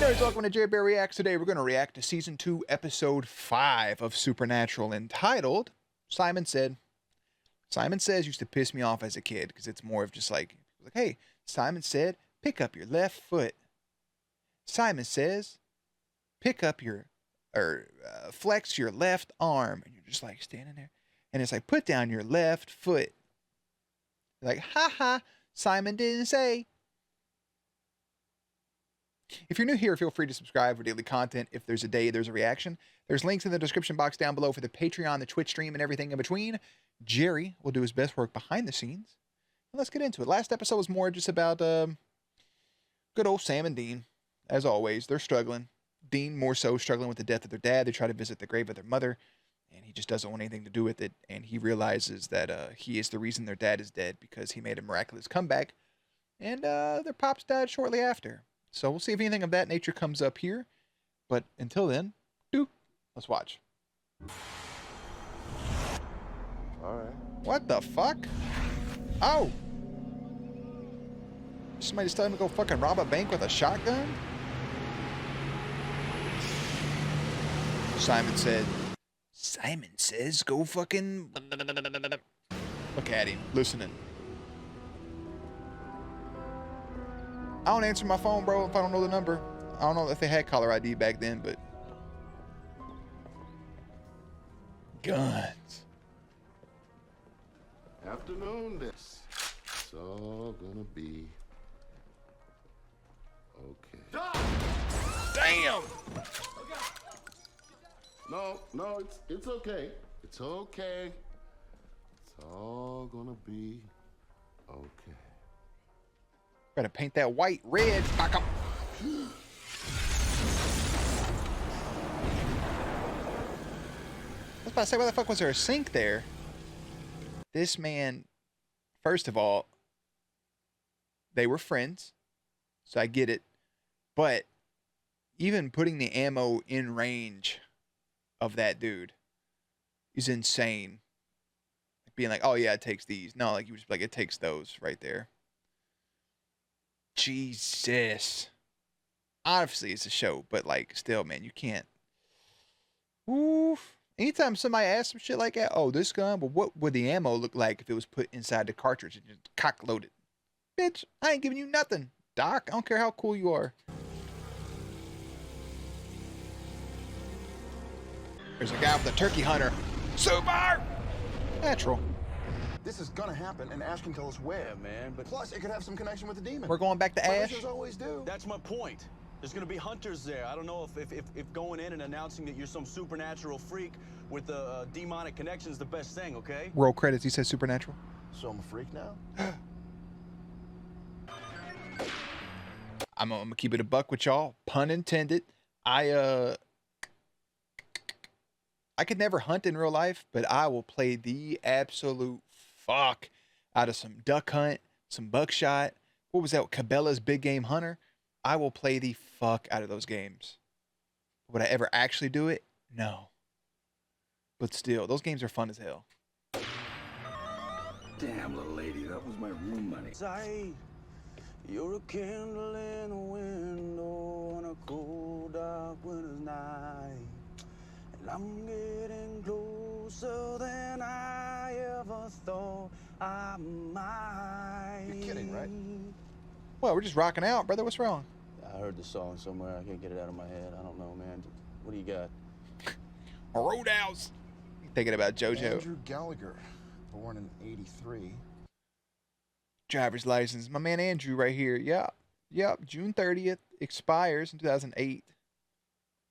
nerds, welcome to JerBear Reacts. Today we're going to react to Season 2, Episode 5 of Supernatural, entitled Simon Said. Simon Says used to piss me off as a kid, because it's more of just like, hey, Simon said, pick up your left foot. Simon says, pick up your, flex your left arm. And you're just like standing there. And it's like, put down your left foot. Like, ha ha, Simon didn't say. If you're new here, feel free to subscribe for daily content. If there's a day, there's a reaction. There's links in the description box down below for the Patreon, the Twitch stream, and everything in between. Jerry will do his best work behind the scenes. And let's get into it. Last episode was more just about good old Sam and Dean. As always, they're struggling. Dean more so struggling with the death of their dad. They try to visit the grave of their mother, and he just doesn't want anything to do with it. And he realizes that he is the reason their dad is dead, because he made a miraculous comeback, and their pops died shortly after. So we'll see if anything of that nature comes up here. But until then, let's watch. Alright. What the fuck? Oh! Somebody just telling me to go fucking rob a bank with a shotgun? Simon said, Simon says go fucking... Look at him, listening. I don't answer my phone, bro, if I don't know the number. I don't know if they had caller ID back then, but... Guns. Afternoon, this. It's all gonna be okay. Damn! No, it's okay. It's okay. It's all gonna be okay. Gotta paint that white red. Back up. I was about to say, why the fuck was there a sink there? This man, first of all, they were friends, so I get it. But even putting the ammo in range of that dude is insane. Like being like, oh yeah, it takes these. No, like you just like, it takes those right there. Jesus. Obviously, it's a show, but like, still, man, you can't. Oof. Anytime somebody asks some shit like that, oh, this gun, but what would the ammo look like if it was put inside the cartridge and just cock loaded? Bitch, I ain't giving you nothing, Doc. I don't care how cool you are. There's a guy with a turkey hunter. Super! Natural. This is gonna happen, and Ash can tell us where. Yeah, man, but Plus, it could have some connection with the demon. We're going back to Ash. Publishers always do. that's my point. There's gonna be hunters there. I don't know if going in and announcing that you're some supernatural freak with a demonic connection is the best thing, okay? Roll credits, he says supernatural. So I'm a freak now? I'm gonna keep it a buck with y'all. Pun intended. I could never hunt in real life, but I will play the absolute fuck out of some duck hunt, some buckshot. What was that? Cabela's Big Game Hunter. I will play the fuck out of those games. Would I ever actually do it? No. But still, those games are fun as hell. Damn, little lady, that was my room money. You're a candle in a window on a cold, dark winter's night. And I'm getting closer than I ever thought I might. You're kidding, right? Well, we're just rocking out, brother. What's wrong? I heard the song somewhere. I can't get it out of my head. I don't know, man. What do you got? A roadhouse. Thinking about JoJo. Andrew Gallagher, born in '83. Driver's license. My man Andrew right here. Yep. June 30th. Expires in 2008.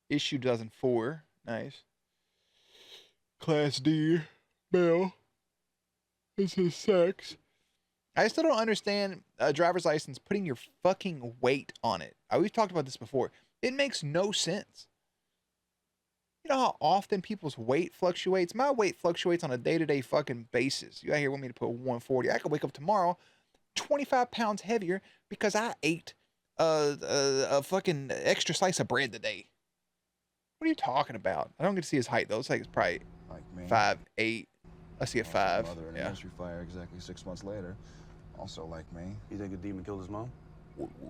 Issue 2004. Nice. Class D. Male. This is sex. I still don't understand a driver's license putting your fucking weight on it. We've talked about this before. It makes no sense. You know how often people's weight fluctuates? My weight fluctuates on a day-to-day fucking basis. You out here want me to put 140. I could wake up tomorrow 25 pounds heavier because I ate a fucking extra slice of bread today. What are you talking about? I don't get to see his height, though. It's like it's probably Like me. 5'8". I see a 5. Mother in a Yeah. nursery fire exactly 6 months later. Also like me. You think the demon killed his mom?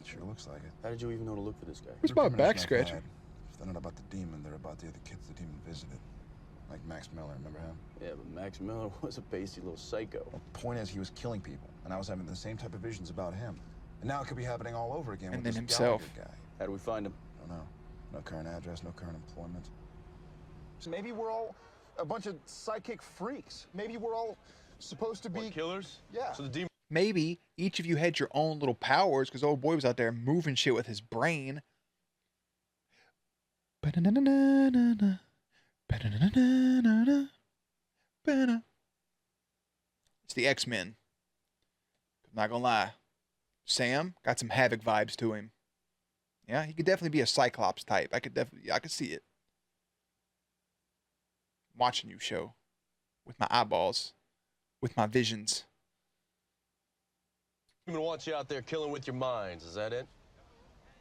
Sure looks like it. How did you even know to look for this guy? Where's Your my criminals back not scratching? bad. If they're not about the demon, they're about the other kids the demon visited. Like Max Miller, remember him? Yeah, but Max Miller was a pasty little psycho. The point is, he was killing people, and I was having the same type of visions about him. And now it could be happening all over again And with then this himself. Gallagher guy. How do we find him? I don't know. No current address, no current employment. So maybe we're all a bunch of psychic freaks. Maybe we're all supposed to be... What, killers? Yeah. So the demon... Maybe each of you had your own little powers because old boy was out there moving shit with his brain. Ba-na-na-na-na-na. Ba-na-na-na-na-na. Ba-na. It's the X-Men. I'm not gonna lie. Sam got some Havoc vibes to him. Yeah, he could definitely be a Cyclops type. I could see it. Watching you show. With my eyeballs. With my visions. I'm gonna want you out there killing with your minds, is that it?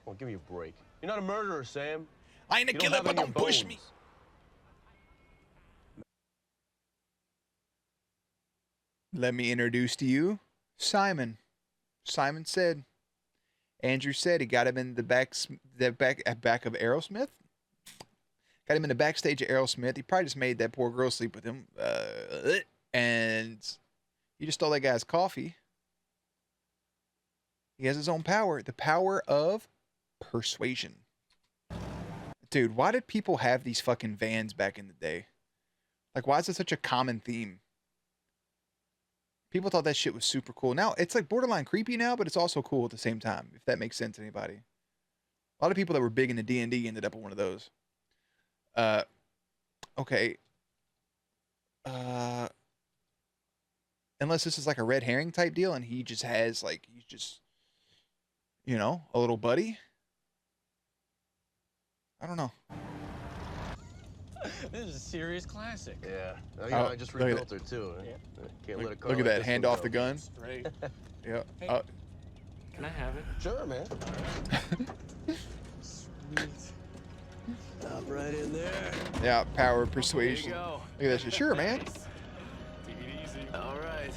Well, give me a break. You're not a murderer, Sam. I ain't a You don't killer, have but it in your don't push me. bones. Let me introduce to you Simon. Simon said. Andrew said he got him in the back of Aerosmith. Got him in the backstage of Aerosmith. He probably just made that poor girl sleep with him. And he just stole that guy's coffee. He has his own power. The power of persuasion. Dude, why did people have these fucking vans back in the day? Like, why is it such a common theme? People thought that shit was super cool. Now, it's like borderline creepy now, but it's also cool at the same time, if that makes sense to anybody. A lot of people that were big into D&D ended up with one of those. Okay. Unless this is like a red herring type deal and he just has, like, he's just, you know, a little buddy. I don't know. This is a serious classic. Yeah. Oh, Oh, I just look at rebuilt her, too. Can't let a car Look at like that. this Hand one off go. the gun. Straight. Yeah. Hey. Can I have it? Sure, man. Sweet. Stop right in there. Yeah, power of There you persuasion. go. Look at that shit. Sure, man. Nice. Take it easy. All right.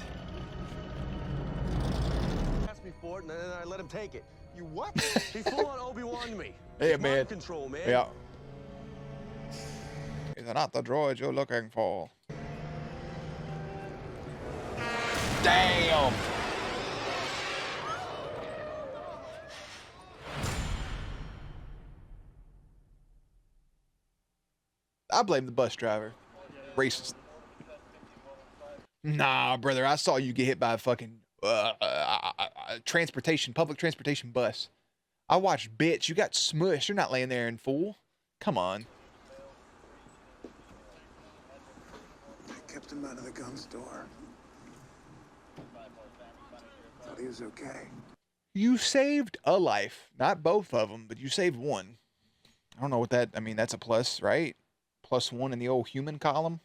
Asked me for it, and then I let him take it. You what? He full on Obi-Wan me. Yeah, It's man. mind control, man. Yeah. These are not the droids you're looking for. Damn! I blame the bus driver. Racist. Nah, brother, I saw you get hit by a fucking public transportation bus. I watched, bitch. You got smushed. You're not laying there in full. Come on. I kept him out of the gun store. Thought he was okay. You saved a life. Not both of them, but you saved one. I don't know what that... I mean, that's a plus, right? +1 in the old human column.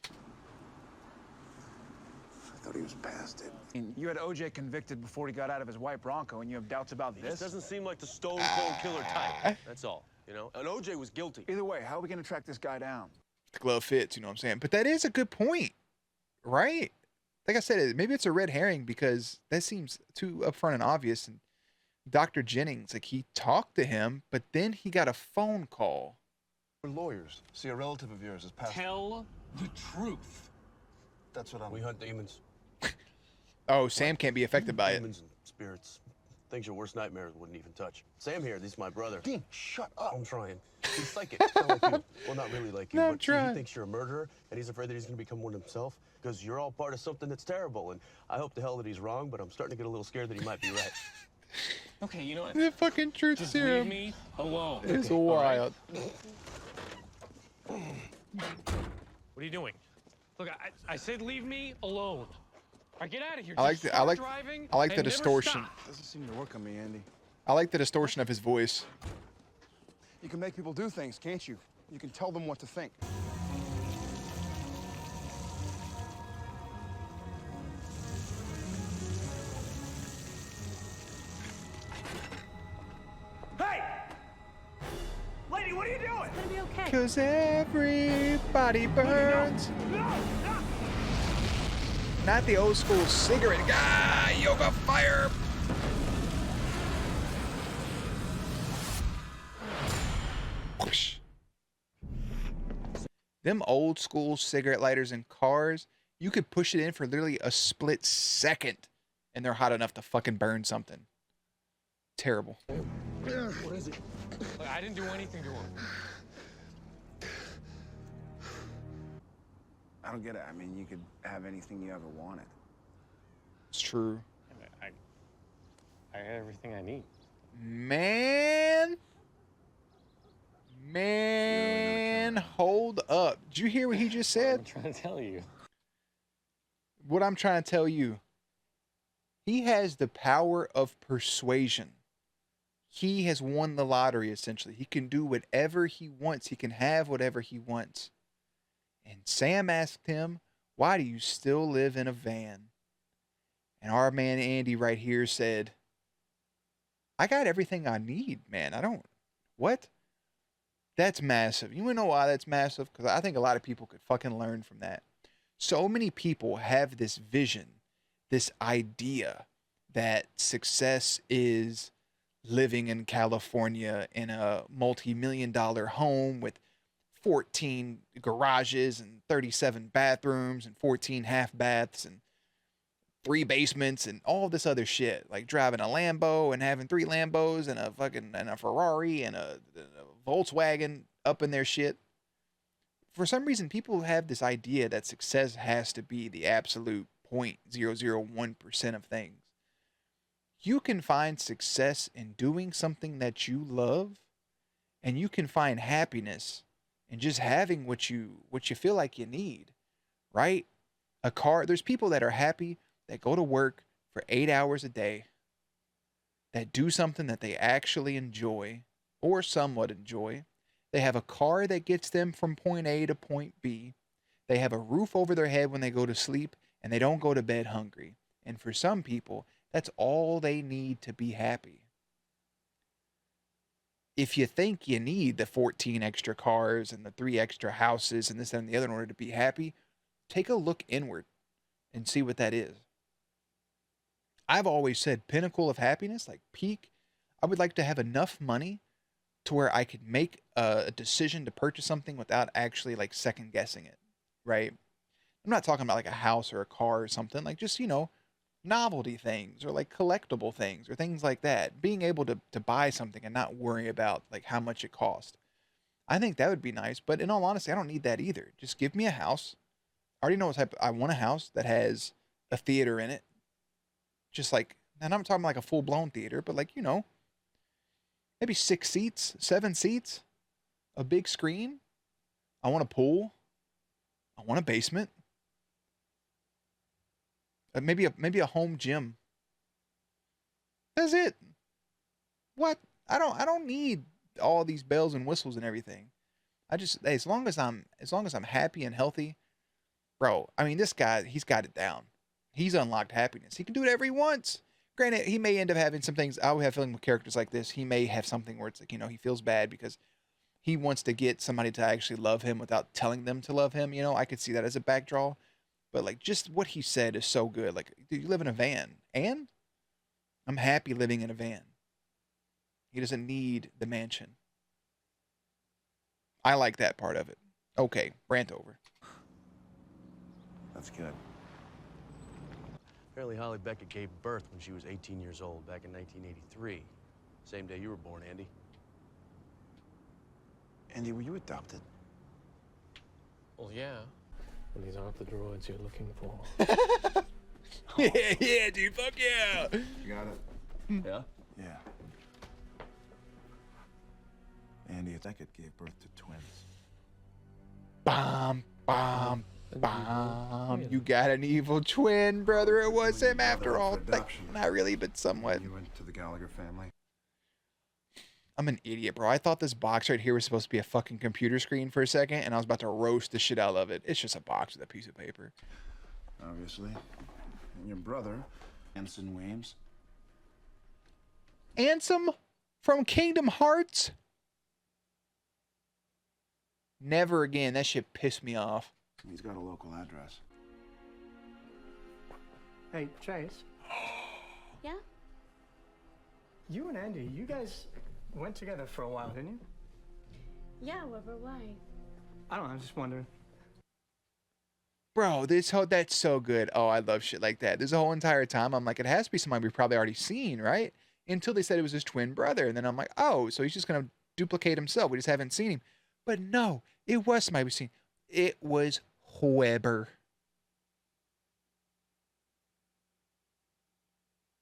I thought he was past it. And you had OJ convicted before he got out of his white Bronco, and you have doubts about He this? just doesn't seem like the stone cold killer type. That's all. You know? And OJ was guilty. Either way, how are we going to track this guy down? The glove fits, you know what I'm saying? But that is a good point, right? Like I said, maybe it's a red herring because that seems too upfront and obvious. And Dr. Jennings, like, he talked to him, but then he got a phone call. We're lawyers. See, a relative of yours is passed. Tell the truth. That's what I'm... We hunt demons. Oh, Sam can't be affected by it. Demons and spirits. Things your worst nightmares wouldn't even touch. Sam here, this is my brother. Dean, shut up. I'm trying. He's psychic. Not like you. Well, not really like you, No, I'm but see, trying. he thinks you're a murderer, and he's afraid that he's going to become one himself because you're all part of something that's terrible. And I hope to hell that he's wrong, but I'm starting to get a little scared that he might be right. Okay, you know what? The fucking truth Just serum leave me alone. is All right? wild. What are you doing? Look, I said leave me alone. All right, get out of here. I like Just the- I start like- driving I like the and never distortion. stop. Doesn't seem to work on me, Andy. I like the distortion of his voice. You can make people do things, can't you? You can tell them what to think. Hey! Lady, what are you doing? It's gonna be okay. Cause everybody burns. No! No! Not the old school cigarette. Ah, yoga fire. Them old school cigarette lighters in cars, you could push it in for literally a split second and they're hot enough to fucking burn something. Terrible. What is it? Look, I didn't do anything to him. I don't get it. I mean, you could have anything you ever wanted. It's true. I got everything I need. Man, hold up. Did you hear what he just said? I'm trying to tell you. What I'm trying to tell you. He has the power of persuasion. He has won the lottery, essentially. He can do whatever he wants. He can have whatever he wants. And Sam asked him, why do you still live in a van? And our man Andy right here said, I got everything I need, man. What? That's massive. You wanna know why that's massive? Because I think a lot of people could fucking learn from that. So many people have this vision, this idea that success is living in California in a multi-million-dollar home with 14 garages and 37 bathrooms and 14 half baths and 3 basements and all this other shit, like driving a Lambo and having 3 Lambos and a Ferrari and a Volkswagen up in their shit. For some reason, people have this idea that success has to be the absolute 0.001% of things. You can find success in doing something that you love, and you can find happiness in just having what you feel like you need, right? A car. There's people that are happy that go to work for 8 hours a day, that do something that they actually enjoy or somewhat enjoy. They have a car that gets them from point A to point B. They have a roof over their head when they go to sleep, and they don't go to bed hungry. And for some people, that's all they need to be happy. If you think you need the 14 extra cars and the 3 extra houses and this and the other in order to be happy, take a look inward and see what that is. I've always said pinnacle of happiness, like peak, I would like to have enough money to where I could make a decision to purchase something without actually like second guessing it, right? I'm not talking about like a house or a car or something, like just, novelty things or like collectible things or things like that. Being able to buy something and not worry about like how much it cost. I think that would be nice, but in all honesty, I don't need that either. Just give me a house. I already know what type. I want a house that has a theater in it. Just like, and I'm talking like a full blown theater, but like, maybe 6 seats, 7 seats, a big screen. I want a pool. I want a basement. Maybe a home gym. That's it. What? I don't need all these bells and whistles and everything. As long as I'm happy and healthy, bro. I mean, this guy, he's got it down. He's unlocked happiness. He can do whatever he wants. Granted, he may end up having some things. I would have a feeling with characters like this, he may have something where it's like, he feels bad because he wants to get somebody to actually love him without telling them to love him. I could see that as a backdraw. But like just what he said is so good. Like, dude, you live in a van, and I'm happy living in a van. He doesn't need the mansion. I like that part of it. Okay, rant over. That's good. Apparently Holly Beckett gave birth when she was 18 years old back in 1983. Same day you were born, Andy. Andy, were you adopted? Well, yeah. Well, these aren't the droids you're looking for. Yeah, dude, fuck yeah. You got it? Yeah? Yeah. Andy Beckett gave birth to twins. Bam, bam, bam. You got an evil twin, brother. It was him after all. Like, not really, but somewhat. You went to the Gallagher family. I'm an idiot, bro. I thought this box right here was supposed to be a fucking computer screen for a second, and I was about to roast the shit out of it. It's just a box with a piece of paper. Obviously. And your brother, Anson Weems. Ansem from Kingdom Hearts? Never again. That shit pissed me off. He's got a local address. Hey, Chase. Yeah? You and Andy, you guys went together for a while, didn't you? Yeah, whoever, why? I don't know, I'm just wondering. Bro, that's so good. Oh, I love shit like that. There's a whole entire time I'm like, it has to be somebody we've probably already seen, right? Until they said it was his twin brother, and then I'm like, oh, so he's just gonna duplicate himself. We just haven't seen him. But no, it was somebody we've seen. It was Weber.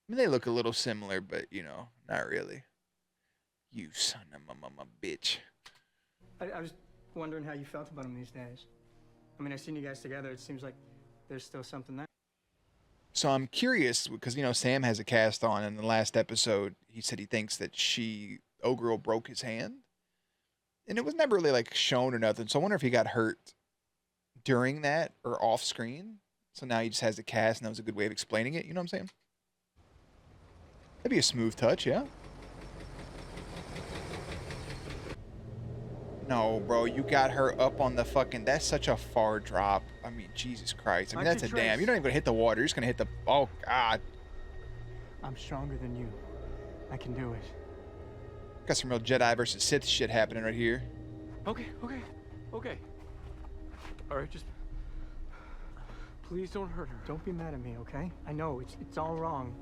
I mean, they look a little similar, but you know, not really. You son of a mama bitch. I was wondering how you felt about him these days. I mean, I've seen you guys together. It seems like there's still something there. So I'm curious because you know Sam has a cast on. In the last episode, he said he thinks that Girl broke his hand, and it was never really like shown or nothing. So I wonder if he got hurt during that or off screen. So now he just has a cast, and that was a good way of explaining it. You know what I'm saying? That'd be a smooth touch, yeah. No, bro, you got her up on the fucking... That's such a far drop. I mean, Jesus Christ. I mean, that's a damn. You're not even going to hit the water. You're just going to hit the... Oh, God. I'm stronger than you. I can do it. Got some real Jedi versus Sith shit happening right here. Okay. All right, just... Please don't hurt her. Don't be mad at me, okay? I know, it's all wrong.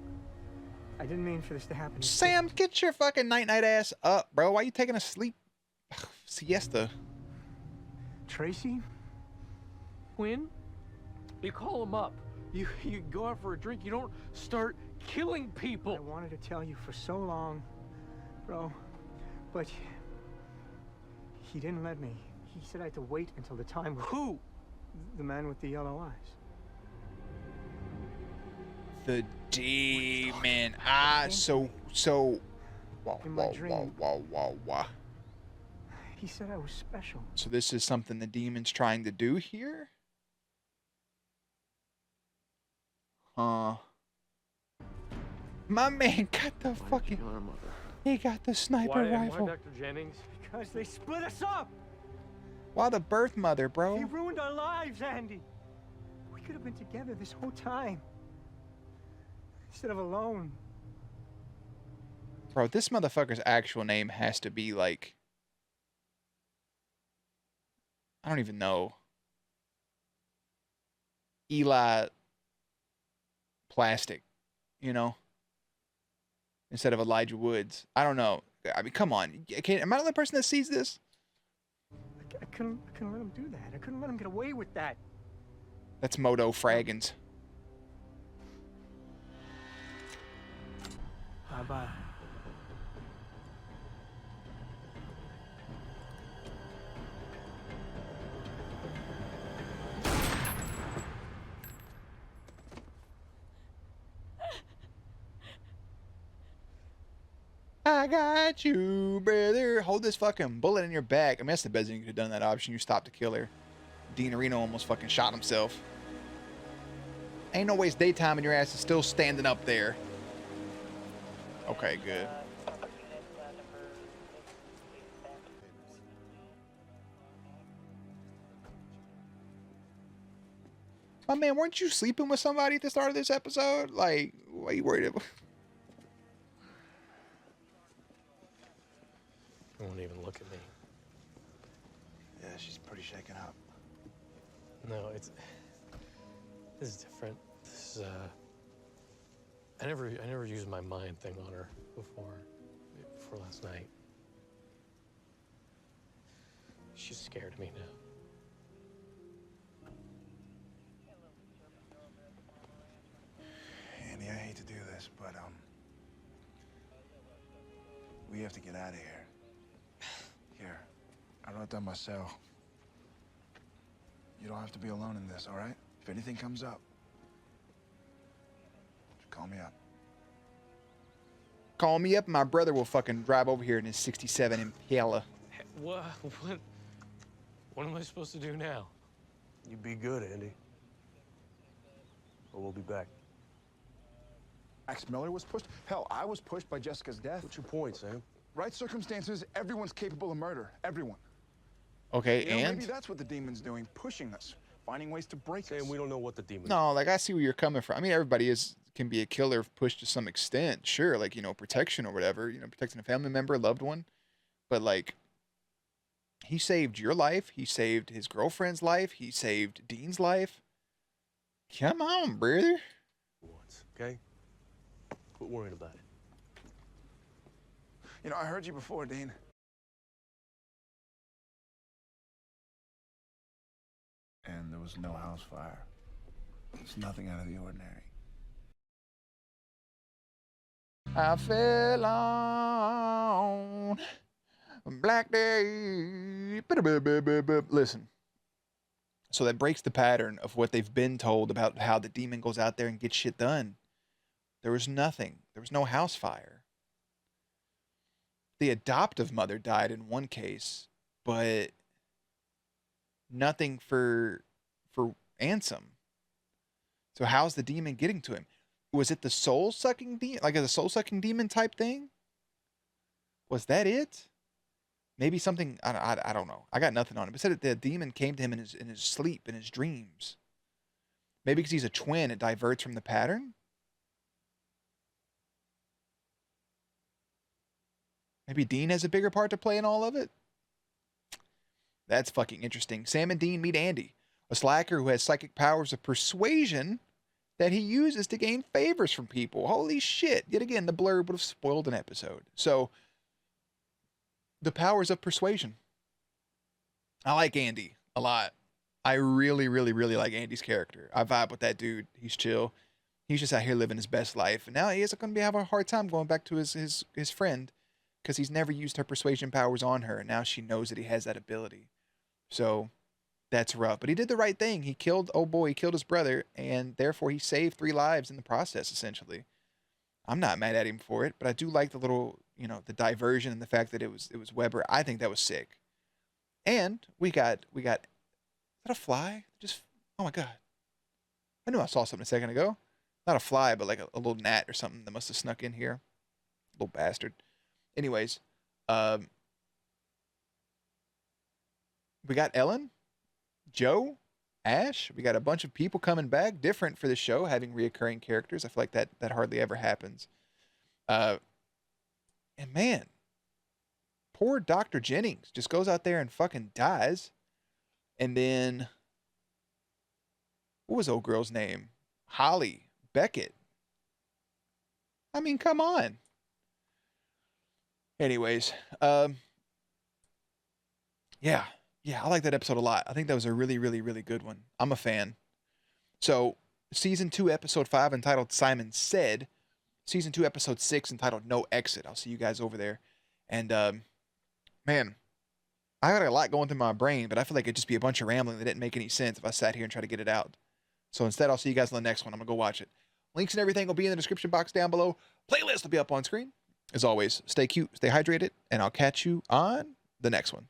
I didn't mean for this to happen. Sam, get your fucking night-night ass up, bro. Why are you taking a sleep siesta? Tracy? Quinn? You call him up. You go out for a drink. You don't start killing people. I wanted to tell you for so long, bro, but he didn't let me. He said I had to wait until the time was... Who? The man with the yellow eyes. The demon. So. Wow. He said I was special. So this is something the demon's trying to do here? Huh. My man got the fucking... He got the sniper rifle. Why Dr. Jennings? Because they split us up! Why the birth mother, bro? He ruined our lives, Andy. We could have been together this whole time. Instead of alone. Bro, this motherfucker's actual name has to be like... I don't even know. Eli Plastic, you know? Instead of Elijah Woods. I don't know. I mean, come on. Am I the only person that sees this? I couldn't let him do that. I couldn't let him get away with that. That's Moto Fraggins. Bye-bye. I got you, brother. Hold this fucking bullet in your back. I mean, that's the best thing you could have done that option. You stopped the killer. Dean Reno almost fucking shot himself. Ain't no way it's daytime and your ass is still standing up there. Okay, good. My man, weren't you sleeping with somebody at the start of this episode? Like, what are you worried about? Won't even look at me. Yeah, she's pretty shaken up. No, this is different. This is I never used my mind thing on her before last night. She's scared of me now. Andy, I hate to do this, but we have to get out of here. Here, I wrote down my cell. You don't have to be alone in this, all right? If anything comes up, just call me up. Call me up, my brother will fucking drive over here in his 67 Impala. What am I supposed to do now? You be good, Andy. Or we'll be back. Max Miller was pushed? Hell, I was pushed by Jessica's death. What's your point, Sam? Right circumstances, everyone's capable of murder. Everyone. Okay, You know, and? maybe that's what the demon's doing, pushing us, finding ways to break us. Sam, we don't know what the demon... No, like, I see where you're coming from. I mean, everybody can be a killer if pushed to some extent. Sure, like, you know, protection or whatever. You know, protecting a family member, a loved one. But, like, He saved your life. He saved his girlfriend's life. He saved Dean's life. Come on, brother. Once, okay? Quit worrying about it. You know, I heard you before, Dean. And there was no house fire. It's nothing out of the ordinary. I fell on black day. Listen. So that breaks the pattern of what they've been told about how the demon goes out there and gets shit done. There was nothing. There was no house fire. The adoptive mother died in one case, but nothing for Ansem. So how's the demon getting to him? Was it the soul-sucking demon? Like a soul-sucking demon type thing? Was that it? Maybe something, I don't know. I got nothing on it. But said that the demon came to him in his sleep, in his dreams. Maybe because he's a twin, it diverts from the pattern? Maybe Dean has a bigger part to play in all of it? That's fucking interesting. Sam and Dean meet Andy, a slacker who has psychic powers of persuasion that he uses to gain favors from people. Holy shit. Yet again, the blurb would have spoiled an episode. So, the powers of persuasion. I like Andy a lot. I really, really, really like Andy's character. I vibe with that dude. He's chill. He's just out here living his best life. And now he isn't going to have a hard time going back to his friend because he's never used her persuasion powers on her. And now she knows that he has that ability. So that's rough. But he did the right thing. He killed, oh boy, he killed his brother. And therefore he saved 3 lives in the process, essentially. I'm not mad at him for it, but I do like the little, you know, the diversion and the fact that it was Weber. I think that was sick. And we got, is that a fly? Just, oh my God. I knew I saw something a second ago. Not a fly, but like a little gnat or something that must have snuck in here. Little bastard. Anyways, we got Ellen, Joe, Ash. We got a bunch of people coming back, different for the show, having reoccurring characters. I feel like that hardly ever happens. And man, poor Dr. Jennings just goes out there and fucking dies. And then, what was old girl's name? Holly Beckett. I mean, come on. Anyways, yeah, I like that episode a lot. I think that was a really, really, really good one. I'm a fan. So, season 2, episode 5, entitled Simon Said. Season 2, episode 6, entitled No Exit. I'll see you guys over there. And, man, I got a lot going through my brain, but I feel like it'd just be a bunch of rambling that didn't make any sense if I sat here and tried to get it out. So instead, I'll see you guys on the next one. I'm going to go watch it. Links and everything will be in the description box down below. Playlist will be up on screen. As always, stay cute, stay hydrated, and I'll catch you on the next one.